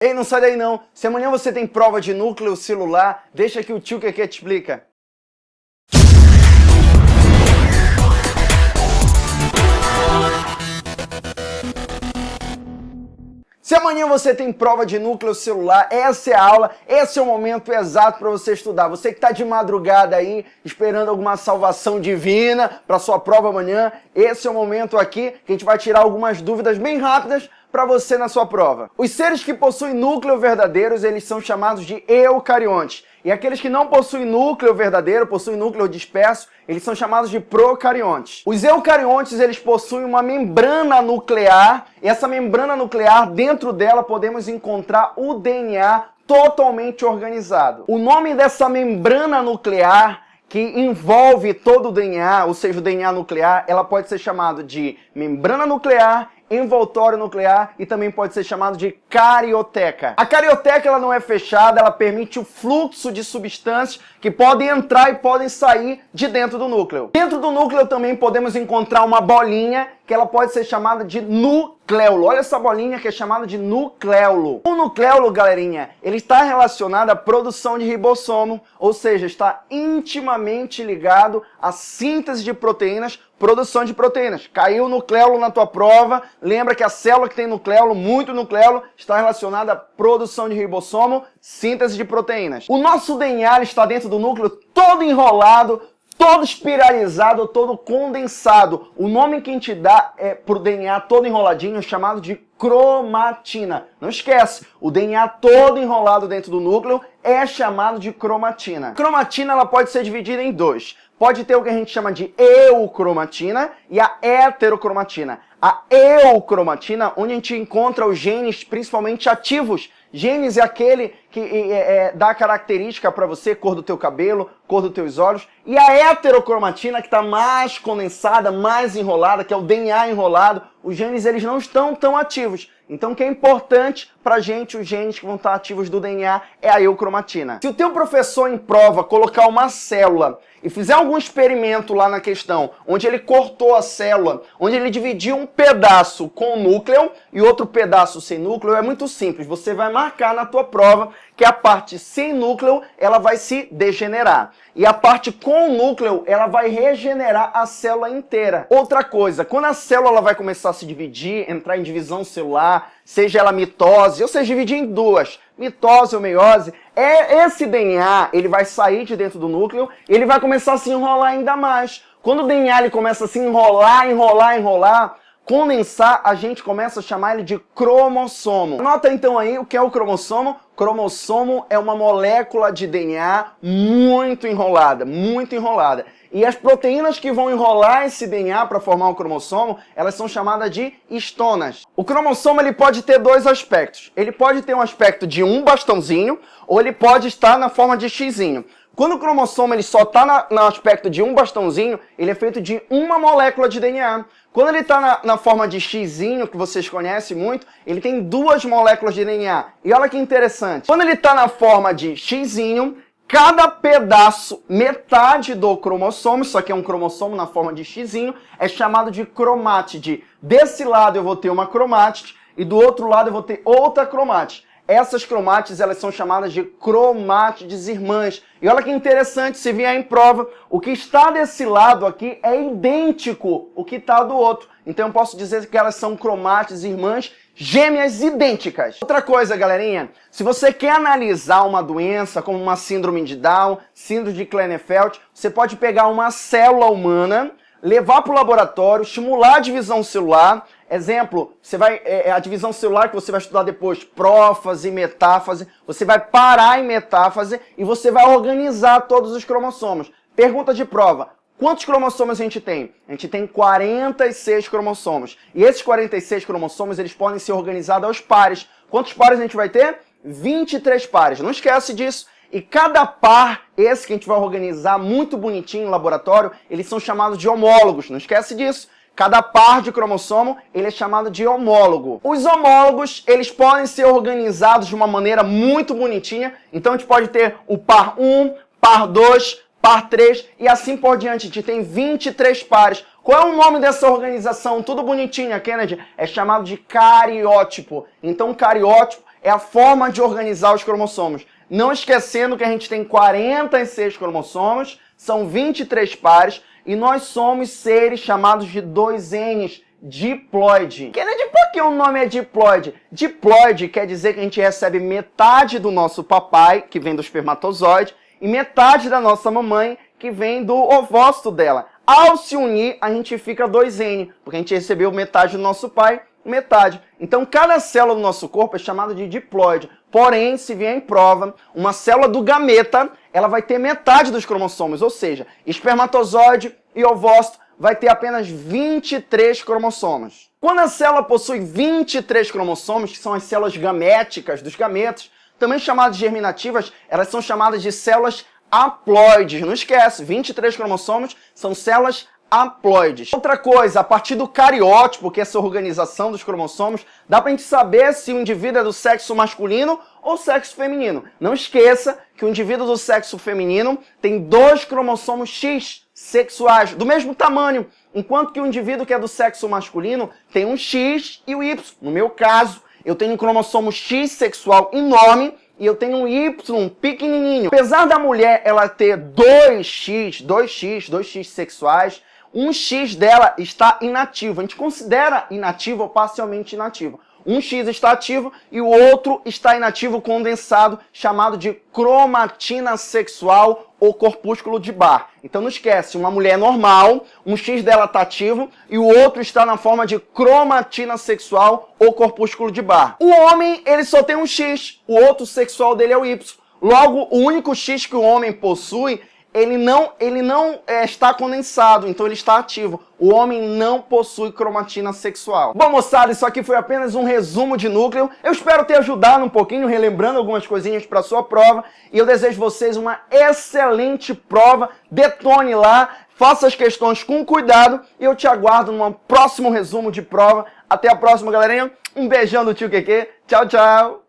Ei, não sai daí não. Se amanhã você tem prova de núcleo celular, deixa que o tio Keke te explica. Se amanhã você tem prova de núcleo celular, essa é a aula, esse é o momento exato para você estudar. Você que está de madrugada aí, esperando alguma salvação divina para sua prova amanhã, esse é o momento aqui que a gente vai tirar algumas dúvidas bem rápidas para você na sua prova. Os seres que possuem núcleo verdadeiros, eles são chamados de eucariontes. E aqueles que não possuem núcleo verdadeiro, possuem núcleo disperso, eles são chamados de procariontes. Os eucariontes, eles possuem uma membrana nuclear, e essa membrana nuclear, dentro dela podemos encontrar o DNA totalmente organizado. O nome dessa membrana nuclear que envolve todo o DNA, ou seja, o DNA nuclear, ela pode ser chamada de membrana nuclear, envoltório nuclear e também pode ser chamado de carioteca. A carioteca ela não é fechada, ela permite o fluxo de substâncias que podem entrar e podem sair de dentro do núcleo. Dentro do núcleo também podemos encontrar uma bolinha que ela pode ser chamada de nucléolo. Olha essa bolinha que é chamada de nucléolo. O nucléolo, galerinha, ele está relacionado à produção de ribossomo, ou seja, está intimamente ligado à síntese de proteínas, produção de proteínas. Caiu o nucléolo na tua prova, lembra que a célula que tem nucléolo, muito nucléolo, está relacionada à produção de ribossomo, síntese de proteínas. O nosso DNA está dentro do núcleo todo enrolado, todo espiralizado, todo condensado. O nome que a gente dá para o DNA todo enroladinho é chamado de cromatina. Não esquece, o DNA todo enrolado dentro do núcleo é chamado de cromatina. Cromatina ela pode ser dividida em dois. Pode ter o que a gente chama de eucromatina e a heterocromatina. A eucromatina, onde a gente encontra os genes principalmente ativos. Genes é aquele que dá característica para você, cor do teu cabelo, cor dos teus olhos. E a heterocromatina, que está mais condensada, mais enrolada, que é o DNA enrolado, os genes eles não estão tão ativos. Então o que é importante pra gente, os genes que vão estar ativos do DNA, é a eucromatina. Se o teu professor em prova colocar uma célula e fizer algum experimento lá na questão, onde ele cortou a célula, onde ele dividiu um pedaço com núcleo e outro pedaço sem núcleo, é muito simples. Você vai marcar na tua prova que a parte sem núcleo, ela vai se degenerar. E a parte com núcleo, ela vai regenerar a célula inteira. Outra coisa, quando a célula ela vai começar a se dividir, entrar em divisão celular, seja ela mitose, ou seja, dividir em duas, mitose ou meiose, esse DNA, ele vai sair de dentro do núcleo, ele vai começar a se enrolar ainda mais. Quando o DNA ele começa a se enrolar, condensar, a gente começa a chamar ele de cromossomo. Anota então aí o que é o cromossomo. Cromossomo é uma molécula de DNA muito enrolada, muito enrolada. E as proteínas que vão enrolar esse DNA para formar o cromossomo, elas são chamadas de histonas. O cromossomo ele pode ter dois aspectos. Ele pode ter um aspecto de um bastãozinho, ou ele pode estar na forma de xizinho. Quando o cromossomo ele só está no aspecto de um bastãozinho, ele é feito de uma molécula de DNA. Quando ele está na forma de xizinho, que vocês conhecem muito, ele tem duas moléculas de DNA. E olha que interessante. Quando ele está na forma de xizinho, cada pedaço, metade do cromossomo, isso aqui é um cromossomo na forma de xizinho, é chamado de cromátide. Desse lado eu vou ter uma cromátide e do outro lado eu vou ter outra cromátide. Essas cromátides, elas são chamadas de cromátides irmãs. E olha que interessante, se vier em prova, o que está desse lado aqui é idêntico ao que está do outro. Então eu posso dizer que elas são cromátides irmãs gêmeas idênticas. Outra coisa, galerinha, se você quer analisar uma doença como uma síndrome de Down, síndrome de Klinefelter, você pode pegar uma célula humana, levar para o laboratório, estimular a divisão celular. Exemplo, a divisão celular que você vai estudar depois, prófase, metáfase, você vai parar em metáfase e você vai organizar todos os cromossomos. Pergunta de prova, quantos cromossomos a gente tem? A gente tem 46 cromossomos. E esses 46 cromossomos, eles podem ser organizados aos pares. Quantos pares a gente vai ter? 23 pares. Não esquece disso. E cada par, esse que a gente vai organizar muito bonitinho no laboratório, eles são chamados de homólogos. Não esquece disso. Cada par de cromossomo, ele é chamado de homólogo. Os homólogos, eles podem ser organizados de uma maneira muito bonitinha. Então a gente pode ter o par 1, par 2, par 3 e assim por diante. A gente tem 23 pares. Qual é o nome dessa organização? Tudo bonitinha, Kennedy. É chamado de cariótipo. Então, cariótipo é a forma de organizar os cromossomos. Não esquecendo que a gente tem 46 cromossomos, são 23 pares, e nós somos seres chamados de 2Ns, diploide. Kennedy, por que o nome é diploide? Diploide quer dizer que a gente recebe metade do nosso papai, que vem do espermatozoide, e metade da nossa mamãe, que vem do ovócito dela. Ao se unir, a gente fica 2N, porque a gente recebeu metade do nosso pai, metade. Então, cada célula do nosso corpo é chamada de diploide. Porém, se vier em prova, uma célula do gameta, ela vai ter metade dos cromossomos, ou seja, espermatozoide e ovócito vai ter apenas 23 cromossomos. Quando a célula possui 23 cromossomos, que são as células gaméticas dos gametos, também chamadas de germinativas, elas são chamadas de células haploides. Não esquece, 23 cromossomos são células haploides. Outra coisa, a partir do cariótipo, que é essa organização dos cromossomos, dá pra gente saber se o indivíduo é do sexo masculino ou sexo feminino. Não esqueça que o indivíduo do sexo feminino tem 2 cromossomos X sexuais, do mesmo tamanho, enquanto que o indivíduo que é do sexo masculino tem um X e o Y. No meu caso, eu tenho um cromossomo X sexual enorme e eu tenho um Y pequenininho. Apesar da mulher ela ter 2X sexuais, um X dela está inativo. A gente considera inativo ou parcialmente inativo. Um X está ativo e o outro está inativo condensado, chamado de cromatina sexual ou corpúsculo de Barr. Então não esquece, uma mulher normal, um X dela está ativo e o outro está na forma de cromatina sexual ou corpúsculo de Barr. O homem, ele só tem um X, o outro sexual dele é o Y. Logo, o único X que o homem possui, ele não está condensado, então ele está ativo. O homem não possui cromatina sexual. Bom, moçada, isso aqui foi apenas um resumo de núcleo. Eu espero ter ajudado um pouquinho, relembrando algumas coisinhas para a sua prova. E eu desejo vocês uma excelente prova. Detone lá, faça as questões com cuidado. E eu te aguardo num próximo resumo de prova. Até a próxima, galerinha. Um beijão do tio Keke. Tchau, tchau.